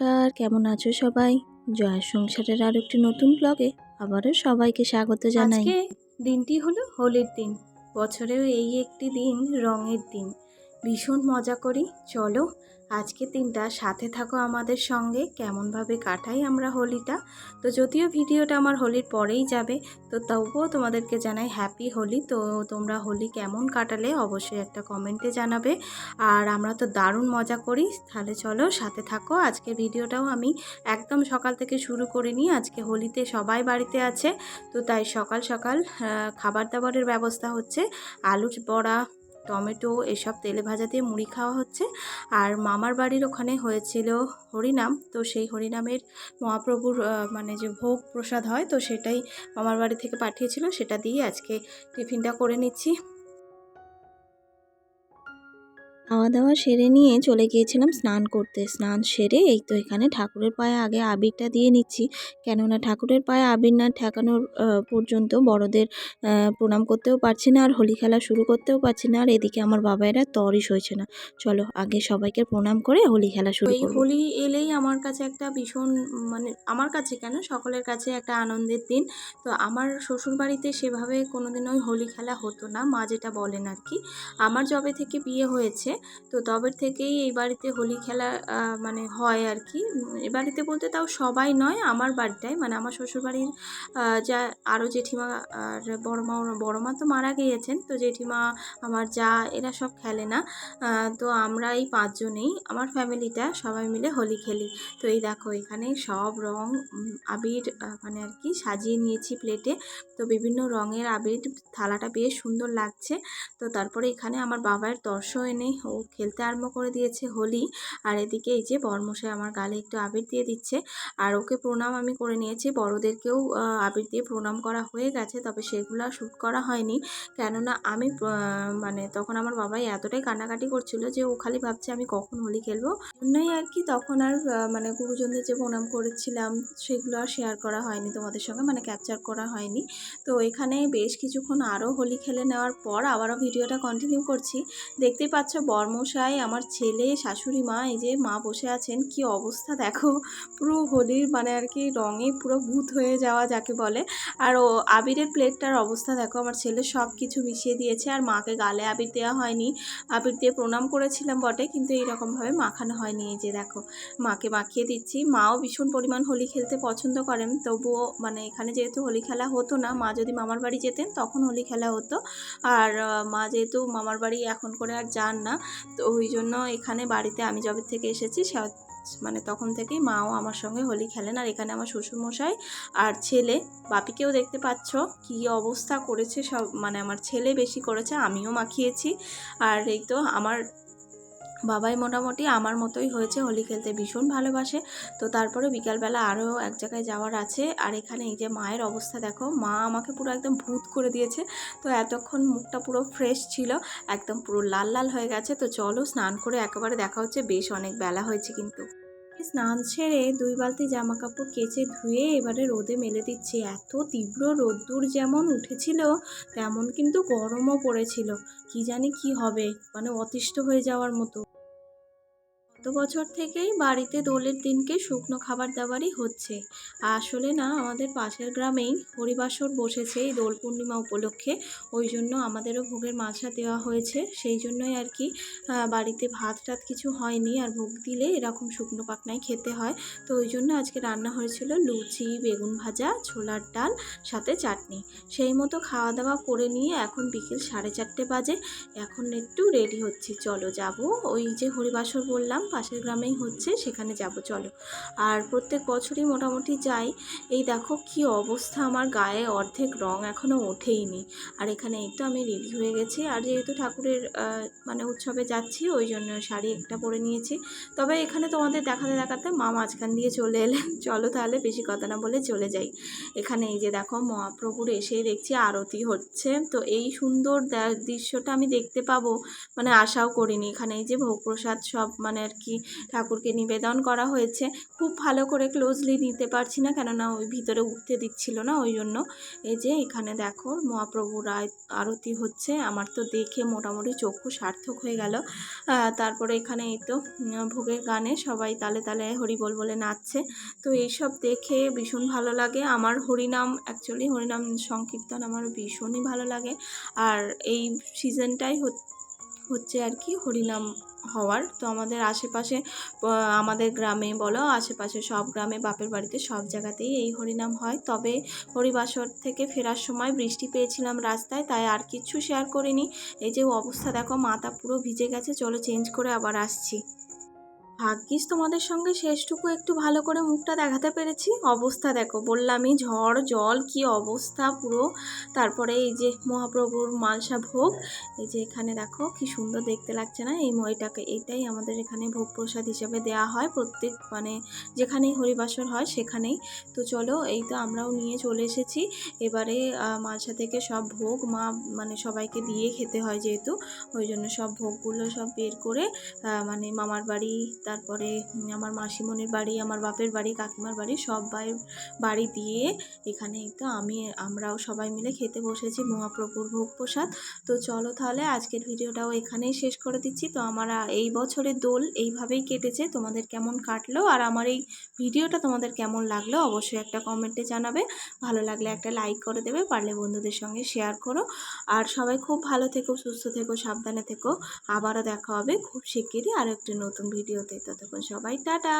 নমস্কার, কেমন আছো সবাই? জয়ের সংসারের আর একটি নতুন ব্লগে আবারও সবাইকে স্বাগত জানাই। আজকে দিনটি হলো হোলির দিন। বছরেও এই একটি দিন রঙের দিন। ভীষণ মজা করি। চলো আজকে দিনটা সাথে থাকো আমাদের সঙ্গে, কেমনভাবে কাটাই আমরা হোলিটা। তো যদিও ভিডিওটা আমার হোলির পরেই যাবে, তো তবুও তোমাদেরকে জানাই হ্যাপি হোলি। তো তোমরা হোলি কেমন কাটালে অবশ্যই একটা কমেন্টে জানাবে। আর আমরা তো দারুণ মজা করি। তাহলে চলো সাথে থাকো। আজকে ভিডিওটাও আমি একদম সকাল থেকে শুরু করিনি। আজকে হোলিতে সবাই বাড়িতে আছে, তো তাই সকাল সকাল খাবার দাবারের ব্যবস্থা হচ্ছে। আলুর বড়া, টমেটো এসব তেলে ভাজা দিয়ে মুড়ি খাওয়া হচ্ছে। আর মামার বাড়ির ওখানে হয়েছিল হরিনাম, তো সেই হরিনামের মহাপ্রভুর মানে যে ভোগ প্রসাদ হয়, তো সেটাই মামার বাড়ি থেকে পাঠিয়েছিল, সেটা দিয়ে আজকে টিফিনটা করে নিচ্ছি। খাওয়া দাওয়া সেরে নিয়ে চলে গিয়েছিলাম স্নান করতে। স্নান সেরে এই তো এখানে ঠাকুরের পায়ে আগে আবিরটা দিয়ে নিচ্ছি, কেননা ঠাকুরের পায়ে আবির না ঠেকানোর পর্যন্ত বড়দের প্রণাম করতেও পারছি না, আর হোলি খেলা শুরু করতেও পারছি না। আর এদিকে আমার বাবাইরা তরই সইছে না। চলো আগে সবাইকে প্রণাম করে হোলি খেলা শুরু এই করব। হোলি এলেই আমার কাছে একটা ভীষণ, মানে আমার কাছে কেন, সকলের কাছে একটা আনন্দের দিন। তো আমার শ্বশুরবাড়িতে সেভাবে কোনোদিনই হোলি খেলা হতো না, মা যেটা বলেন আর কি। আমার যবে থেকে বিয়ে হয়েছে, তো তবে থেকেই এই বাড়িতে হোলি খেলা মানে হয় আর কি। এ বাড়িতে বলতে তাও সবাই নয়, আমার বাড়িটায়, মানে আমার শ্বশুরবাড়ির যা আরও জেঠিমা আর বড়মা তো মারা গিয়েছেন, তো জেঠিমা, আমার যা, এরা সব খেলে না। তো আমরা এই পাঁচজনেই, আমার ফ্যামিলিটা সবাই মিলে হোলি খেলি। তো এই দেখো এখানে সব রং আবির মানে আর কি সাজিয়ে নিয়েছি প্লেটে। তো বিভিন্ন রঙের আবির, থালাটা বেশ সুন্দর লাগছে। তো তারপরে এখানে আমার বাবার তর্স এনে ও খেলতে আরম্ভ করে দিয়েছে হোলি। আর এদিকে এই যে বরমশাই আমার গালে একটু আবির দিয়ে দিচ্ছে। আর ওকে প্রণাম আমি করে নিয়েছি, বড়দেরকেও আবির দিয়ে প্রণাম করা হয়ে গেছে, তবে সেগুলো শ্যুট করা হয়নি। কেননা আমি মানে তখন আমার বাবাই এতটাই কান্নাকাটি করছিল যে ও খালি ভাবছে আমি কখন হোলি খেলবো, জন্যই আর কি তখন আর মানে গুরুজনদের যে প্রণাম করেছিলাম সেগুলো আর শেয়ার করা হয়নি তোমাদের সঙ্গে, মানে ক্যাপচার করা হয়নি। তো এখানে বেশ কিছুক্ষণ আরও হোলি খেলে নেওয়ার পর আবারও ভিডিওটা কন্টিনিউ করছি। দেখতেই পাচ্ছ বরমশাই, আমার ছেলে, শাশুড়ি মা, এই যে মা বসে আছেন, কি অবস্থা দেখো, পুরো হোলির মানে আর কি রঙে পুরো ভূত হয়ে যাওয়া যাকে বলে। আর ও আবিরের প্লেটটার অবস্থা দেখো, আমার ছেলে সব কিছু মিশিয়ে দিয়েছে। আর মাকে গালে আবির দেওয়া হয়নি, আবির দিয়ে প্রণাম করেছিলাম বটে, কিন্তু এইরকমভাবে মাখানো হয়নি। এই যে দেখো মাকে মাখিয়ে দিচ্ছি। মাও ভীষণ পরিমাণ হোলি খেলতে পছন্দ করেন, তবুও মানে এখানে যেহেতু হোলি খেলা হতো না, মা যদি মামার বাড়ি যেতেন তখন হোলি খেলা হতো। আর মা যেহেতু মামার বাড়ি এখন করে আর যান না, তো ওই জন্য এখানে বাড়িতে আমি যবে থেকে এসেছি মানে তখন থেকেই মাও আমার সঙ্গে হোলি খেলেন। আর এখানে আমার শ্বশুরমশাই আর ছেলে, বাপিকেও দেখতে পাচ্ছ কি অবস্থা করেছে সব, মানে আমার ছেলে বেশি করেছে, আমিও মাখিয়েছি। আর এই তো আমার বাবাই মোটামুটি আমার মতোই হয়েছে, হোলি খেলতে ভীষণ ভালোবাসে। তো তারপরে বিকালবেলা আরও এক জায়গায় যাওয়ার আছে। আর এখানে এই যে মায়ের অবস্থা দেখো, মা আমাকে পুরো একদম ভূত করে দিয়েছে। তো এতক্ষণ মুখটা পুরো ফ্রেশ ছিল, একদম পুরো লাল লাল হয়ে গেছে। তো চলো স্নান করে একেবারে দেখা হচ্ছে, বেশ অনেক বেলা হয়েছে কিন্তু। স্নান সেরে 2 বালতি জামা কাপড় কেচে ধুয়ে এবারে রোদে মেলে দিচ্ছি। এত তীব্র রোদ্দুর যেমন উঠেছিল, তেমন কিন্তু গরমও পড়েছিল। কি জানি কি হবে, মানে অতিষ্ঠ হয়ে যাওয়ার মতো। গত বছর থেকেই বাড়িতে দোলের দিনকে শুকনো খাবার দাবারই হচ্ছে। আসলে না, আমাদের পাশের গ্রামেই হরিবাসর বসেছে এই দোল পূর্ণিমা উপলক্ষে, ওই জন্য আমাদেরও ভোগের মাছা দেওয়া হয়েছে। সেই জন্যই আর কি বাড়িতে ভাত টাত কিছু হয়নি, আর ভোগ দিলে এরকম শুকনো পাকনাই খেতে হয়। তো ওই জন্য আজকে রান্না হয়েছিল লুচি, বেগুন ভাজা, ছোলার ডাল, সাথে চাটনি। সেই মতো খাওয়া দাওয়া করে নিয়ে এখন বিকেল 4:30 বাজে। এখন একটু রেডি হচ্ছি, চলো যাব ওই যে হরিবাসর বললাম পাশের গ্রামেই হচ্ছে, সেখানে যাব চলো। আর প্রত্যেক বছরই মোটামুটি যাই। এই দেখো কি অবস্থা, আমার গায়ে অর্ধেক রং এখনও ওঠেইনি। আর এখানে এই তো আমি রেডি হয়ে গেছি। আর যেহেতু ঠাকুরের মানে উৎসবে যাচ্ছি, ওই জন্য শাড়ি একটা পরে নিয়েছি। তবে এখানে তোমাদের দেখাতে দেখাতে মা মাঝখান দিয়ে চলে এলেন। চলো তাহলে বেশি কথা না বলে চলে যাই। এখানে এই যে দেখো মহাপ্রভুর এসেই দেখছি আরতি হচ্ছে। তো এই সুন্দর দৃশ্যটা আমি দেখতে পাবো মানে আশাও করিনি। এখানে এই যে ভোগ প্রসাদ সব মানে আর কি ঠাকুরকে নিবেদন করা হয়েছে। খুব ভালো করে ক্লোজলি নিতে পারছি না, কেননা ওই ভিতরে উঠতে দিচ্ছিল না, ওই জন্য। এই যে এখানে দেখো মহাপ্রভুর আরতি হচ্ছে, আমার তো দেখে মোটামুটি চক্ষু সার্থক হয়ে গেল। তারপরে এখানে এই তো ভোগের গানে সবাই তালে তালে হরিবোল বলে নাচছে। তো এইসব দেখে ভীষণ ভালো লাগে। আমার হরিনাম অ্যাকচুয়ালি হরিনাম সংকীর্তন আমার ভীষণই ভালো লাগে। আর এই সিজনটাই হচ্ছে আর কি হরিনাম হওয়ার। তো আমাদের আশেপাশে আমাদের গ্রামে বলো, আশেপাশে সব গ্রামে, বাপের বাড়িতে, সব জায়গাতেই এই হরিনাম হয়। তবে হরিবাসর থেকে ফেরার সময় বৃষ্টি পেয়েছিলাম রাস্তায়, তাই আর কিচ্ছু শেয়ার করিনি। এই যে অবস্থা দেখো, মাথা পুরো ভিজে গেছে, চলো চেঞ্জ করে আবার আসছি। ভাগ্যিস তোমাদের সঙ্গে শেষটুকু একটু ভালো করে মুখটা দেখাতে পেরেছি। অবস্থা দেখো, বললামই ঝড় জল কি অবস্থা পুরো। তারপরে এই যে মহাপ্রভুর মালসা ভোগ, এই যে এখানে দেখো কি সুন্দর দেখতে লাগছে না, এই মইটাকে, এইটাই আমাদের এখানে ভোগ প্রসাদ হিসাবে দেয়া হয় প্রত্যেক মানে যেখানেই হরিবাসর হয় সেখানেই। তো চলো, এই তো আমরাও নিয়ে চলে এসেছি। এবারে মালসা থেকে সব ভোগ মা মানে সবাইকে দিয়ে খেতে হয় যেহেতু, ওই জন্য সব ভোগগুলো সব বের করে মানে মামার বাড়ি, তারপরে আমার মাসিমণির বাড়ি, আমার বাপের বাড়ি, কাকিমার বাড়ি, সবাই বাড়ি দিয়ে এখানে তো আমরাও সবাই মিলে খেতে বসেছি মহাপ্রভুর ভোগ প্রসাদ। তো চলো তাহলে আজকের ভিডিওটাও এখানেই শেষ করে দিচ্ছি। তো আমার এই বছরের দোল এইভাবেই কেটেছে। তোমাদের কেমন কাটলো আর আমার এই ভিডিওটা তোমাদের কেমন লাগলো অবশ্যই একটা কমেন্টে জানাবে। ভালো লাগলে একটা লাইক করে দেবে, পারলে বন্ধুদের সঙ্গে শেয়ার করো। আর সবাই খুব ভালো থেকো, সুস্থ থেকো, সাবধানে থেকো। আবারও দেখা হবে খুব শিগগিরই আরও একটি নতুন ভিডিওতে। ততক্ষণ সবাই টাটা।